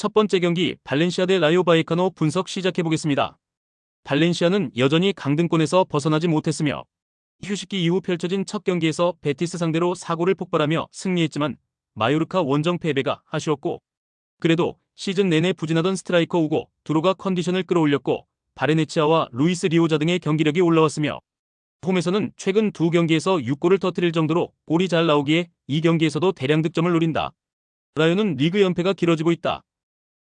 첫 번째 경기 발렌시아 대 라요 바이에카노 분석 시작해보겠습니다. 발렌시아는 여전히 강등권에서 벗어나지 못했으며 휴식기 이후 펼쳐진 첫 경기에서 베티스 상대로 사고를 폭발하며 승리했지만 마요르카 원정 패배가 아쉬웠고, 그래도 시즌 내내 부진하던 스트라이커 우고 두로가 컨디션을 끌어올렸고 바레네치아와 루이스 리오자 등의 경기력이 올라왔으며 홈에서는 최근 두 경기에서 6골을 터뜨릴 정도로 골이 잘 나오기에 이 경기에서도 대량 득점을 노린다. 라요는 리그 연패가 길어지고 있다.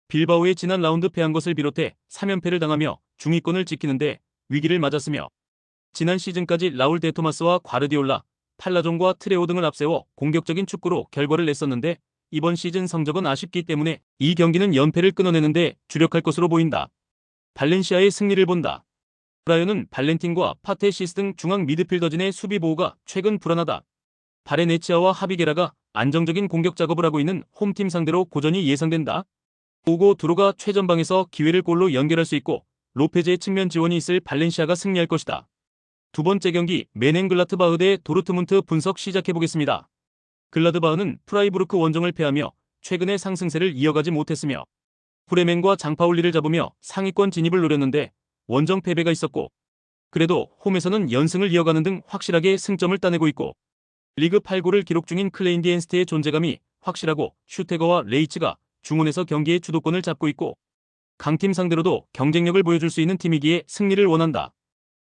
빌바오의 지난 라운드 패한 것을 비롯해 3연패를 당하며 중위권을 지키는데 위기를 맞았으며 지난 시즌까지 라울 데 토마스와 과르디올라, 팔라종과 트레오 등을 앞세워 공격적인 축구로 결과를 냈었는데 이번 시즌 성적은 아쉽기 때문에 이 경기는 연패를 끊어내는데 주력할 것으로 보인다. 발렌시아의 승리를 본다. 라요는 발렌틴과 파테시스 등 중앙 미드필더진의 수비 보호가 최근 불안하다. 바레네치아와 하비게라가 안정적인 공격 작업을 하고 있는 홈팀 상대로 고전이 예상된다. 우고 두로가 최전방에서 기회를 골로 연결할 수 있고 로페즈의 측면 지원이 있을 발렌시아가 승리할 것이다. 두 번째 경기 메넨글라트바흐 대 도르트문트 분석 시작해보겠습니다. 글라드바흐는 프라이부르크 원정을 패하며 최근의 상승세를 이어가지 못했으며 브레멘과 장파울리를 잡으며 상위권 진입을 노렸는데 원정 패배가 있었고, 그래도 홈에서는 연승을 이어가는 등 확실하게 승점을 따내고 있고 리그 8골을 기록 중인 클레인디엔스트의 존재감이 확실하고 슈테거와 레이츠가 중원에서 경기의 주도권을 잡고 있고 강팀 상대로도 경쟁력을 보여줄 수 있는 팀이기에 승리를 원한다.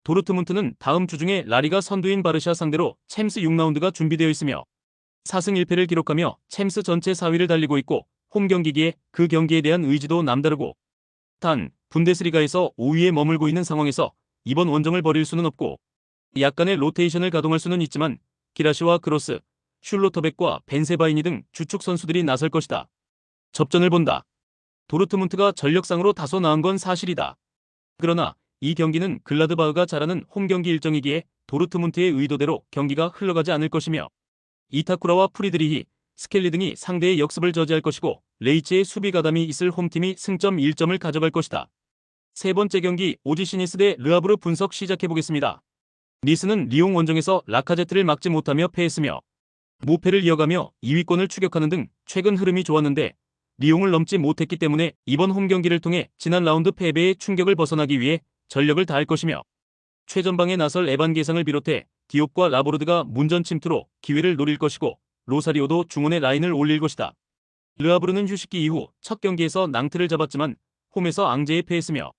도르트문트는 다음 주 중에 라리가 선두인 바르샤 상대로 챔스 6라운드가 준비되어 있으며 4승 1패를 기록하며 챔스 전체 4위를 달리고 있고 홈 경기기에 그 경기에 대한 의지도 남다르고, 단 분데스리가에서 5위에 머물고 있는 상황에서 이번 원정을 버릴 수는 없고 약간의 로테이션을 가동할 수는 있지만 기라시와 크로스, 슐로터백과 벤세바이니 등 주축 선수들이 나설 것이다. 접전을 본다. 도르트문트가 전력상으로 다소 나은 건 사실이다. 그러나 이 경기는 글라드바흐가 잘하는 홈 경기 일정이기에 도르트문트의 의도대로 경기가 흘러가지 않을 것이며 이타쿠라와 프리드리히, 스켈리 등이 상대의 역습을 저지할 것이고 레이츠의 수비 가담이 있을 홈팀이 승점 1점을 가져갈 것이다. 세 번째 경기 오지시니스 대 르하브르 분석 시작해보겠습니다. 니스는 리옹 원정에서 라카제트를 막지 못하며 패했으며 무패를 이어가며 2위권을 추격하는 등 최근 흐름이 좋았는데 리옹을 넘지 못했기 때문에 이번 홈 경기를 통해 지난 라운드 패배의 충격을 벗어나기 위해 전력을 다할 것이며 최전방에 나설 에반 게상을 비롯해 디옵과 라보르드가 문전 침투로 기회를 노릴 것이고 로사리오도 중원에 라인을 올릴 것이다. 르하브르는 휴식기 이후 첫 경기에서 낭트를 잡았지만 홈에서 앙제에 패했으며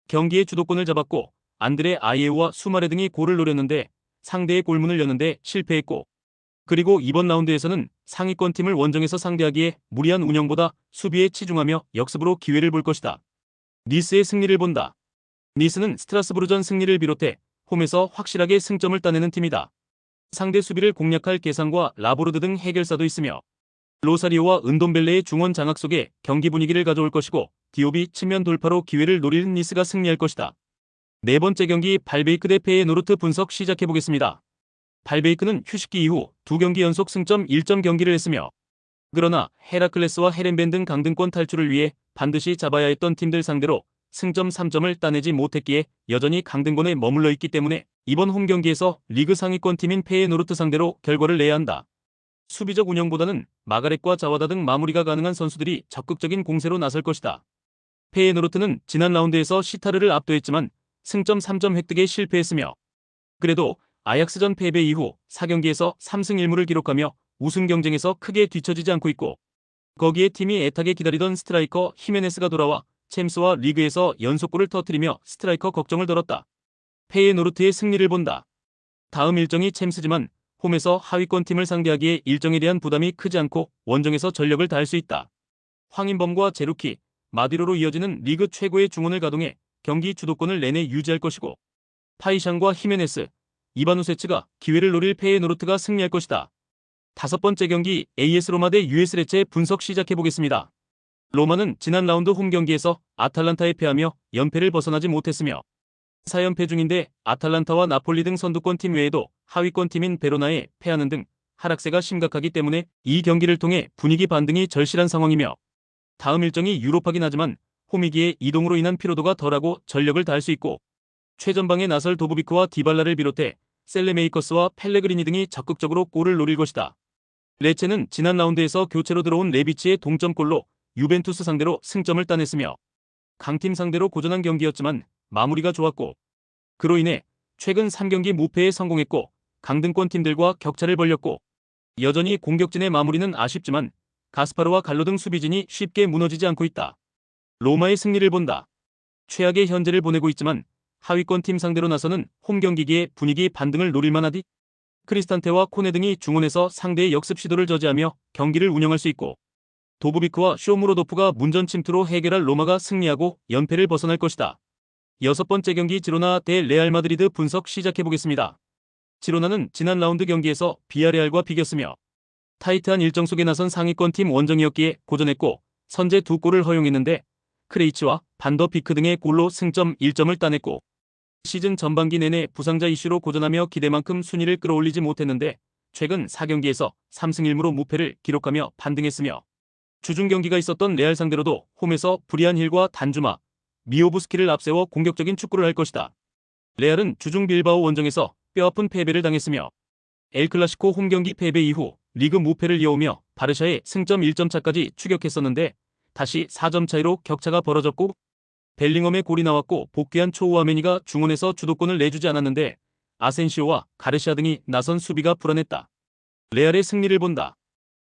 경기의 주도권을 잡았고 안드레 아이에우와 수마레 등이 골을 노렸는데 상대의 골문을 여는데 실패했고, 그리고 이번 라운드에서는 상위권 팀을 원정에서 상대하기에 무리한 운영보다 수비에 치중하며 역습으로 기회를 볼 것이다. 니스의 승리를 본다. 니스는 스트라스부르전 승리를 비롯해 홈에서 확실하게 승점을 따내는 팀이다. 상대 수비를 공략할 계산과 라보르드 등 해결사도 있으며 로사리오와 은돔벨레의 중원 장악 속에 경기 분위기를 가져올 것이고 디옵이 측면 돌파로 기회를 노리는 니스가 승리할 것이다. 네 번째 경기 발베이크 대 페예노르트 분석 시작해보겠습니다. 발베이크는 휴식기 이후 두 경기 연속 승점 1점 경기를 했으며 그러나 헤라클레스와 헤렌벤 등 강등권 탈출을 위해 반드시 잡아야 했던 팀들 상대로 승점 3점을 따내지 못했기에 여전히 강등권에 머물러 있기 때문에 이번 홈 경기에서 리그 상위권 팀인 페예노르트 상대로 결과를 내야 한다. 수비적 운영보다는 마가렛과 자와다 등 마무리가 가능한 선수들이 적극적인 공세로 나설 것이다. 페예노르트는 지난 라운드에서 시타르를 압도했지만 승점 3점 획득에 실패했으며 그래도 아약스전 패배 이후 4경기에서 3승 1무를 기록하며 우승 경쟁에서 크게 뒤처지지 않고 있고 거기에 팀이 애타게 기다리던 스트라이커 히메네스가 돌아와 챔스와 리그에서 연속골을 터뜨리며 스트라이커 걱정을 덜었다. 페예노르트의 승리를 본다. 다음 일정이 챔스지만 홈에서 하위권 팀을 상대하기에 일정에 대한 부담이 크지 않고 원정에서 전력을 다할 수 있다. 황인범과 제루키, 마디로로 이어지는 리그 최고의 중원을 가동해 경기 주도권을 내내 유지할 것이고 파이샹과 히메네스, 이바누세츠가 기회를 노릴 페예노르트가 승리할 것이다. 다섯 번째 경기 AS 로마 대 US 레체 분석 시작해보겠습니다. 로마는 지난 라운드 홈 경기에서 아탈란타에 패하며 연패를 벗어나지 못했으며 4연패 중인데 아탈란타와 나폴리 등 선두권 팀 외에도 하위권 팀인 베로나에 패하는 등 하락세가 심각하기 때문에 이 경기를 통해 분위기 반등이 절실한 상황이며 다음 일정이 유로파긴 하지만 홈이기에 이동으로 인한 피로도가 덜하고 전력을 다할 수 있고 최전방에 나설 도보비크와 디발라를 비롯해 셀레메이커스와 펠레그리니 등이 적극적으로 골을 노릴 것이다. 레체는 지난 라운드에서 교체로 들어온 레비치의 동점골로 유벤투스 상대로 승점을 따냈으며 강팀 상대로 고전한 경기였지만 마무리가 좋았고 그로 인해 최근 3경기 무패에 성공했고 강등권 팀들과 격차를 벌렸고 여전히 공격진의 마무리는 아쉽지만 가스파르와 갈로 등 수비진이 쉽게 무너지지 않고 있다. 로마의 승리를 본다. 최악의 현재를 보내고 있지만 하위권 팀 상대로 나서는 홈 경기기에 분위기 반등을 노릴만하디. 크리스탄테와 코네 등이 중원에서 상대의 역습 시도를 저지하며 경기를 운영할 수 있고 도브비크와 쇼무로도프가 문전 침투로 해결할 로마가 승리하고 연패를 벗어날 것이다. 6번째 경기 지로나 대 레알 마드리드 분석 시작해보겠습니다. 지로나는 지난 라운드 경기에서 비아레알과 비겼으며 타이트한 일정 속에 나선 상위권 팀 원정이었기에 고전했고 선제 2골을 허용했는데 크레이치와 반더 비크 등의 골로 승점 1점을 따냈고 시즌 전반기 내내 부상자 이슈로 고전하며 기대만큼 순위를 끌어올리지 못했는데 최근 4경기에서 3승 1무로 무패를 기록하며 반등했으며 주중 경기가 있었던 레알 상대로도 홈에서 브리안 힐과 단주마, 미오부스키를 앞세워 공격적인 축구를 할 것이다. 레알은 주중 빌바오 원정에서 뼈아픈 패배를 당했으며 엘클라시코 홈경기 패배 이후 리그 무패를 이어오며 바르샤의 승점 1점 차까지 추격했었는데 다시 4점 차이로 격차가 벌어졌고 벨링엄의 골이 나왔고 복귀한 초우아메니가 중원에서 주도권을 내주지 않았는데 아센시오와 가르시아 등이 나선 수비가 불안했다. 레알의 승리를 본다.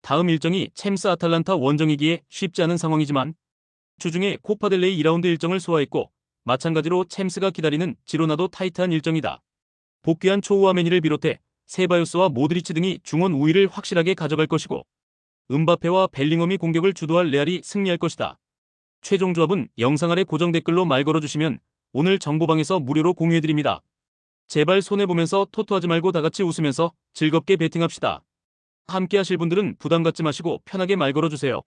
다음 일정이 챔스 아탈란타 원정이기에 쉽지 않은 상황이지만 주중에 코파델레이 2라운드 일정을 소화했고 마찬가지로 챔스가 기다리는 지로나도 타이트한 일정이다. 복귀한 초우아메니를 비롯해 세바요스와 모드리치 등이 중원 우위를 확실하게 가져갈 것이고 음바페와 벨링엄이 공격을 주도할 레알이 승리할 것이다. 최종 조합은 영상 아래 고정 댓글로 말 걸어주시면 오늘 정보방에서 무료로 공유해드립니다. 제발 손해보면서 토토하지 말고 다같이 웃으면서 즐겁게 베팅합시다. 함께 하실 분들은 부담 갖지 마시고 편하게 말 걸어주세요.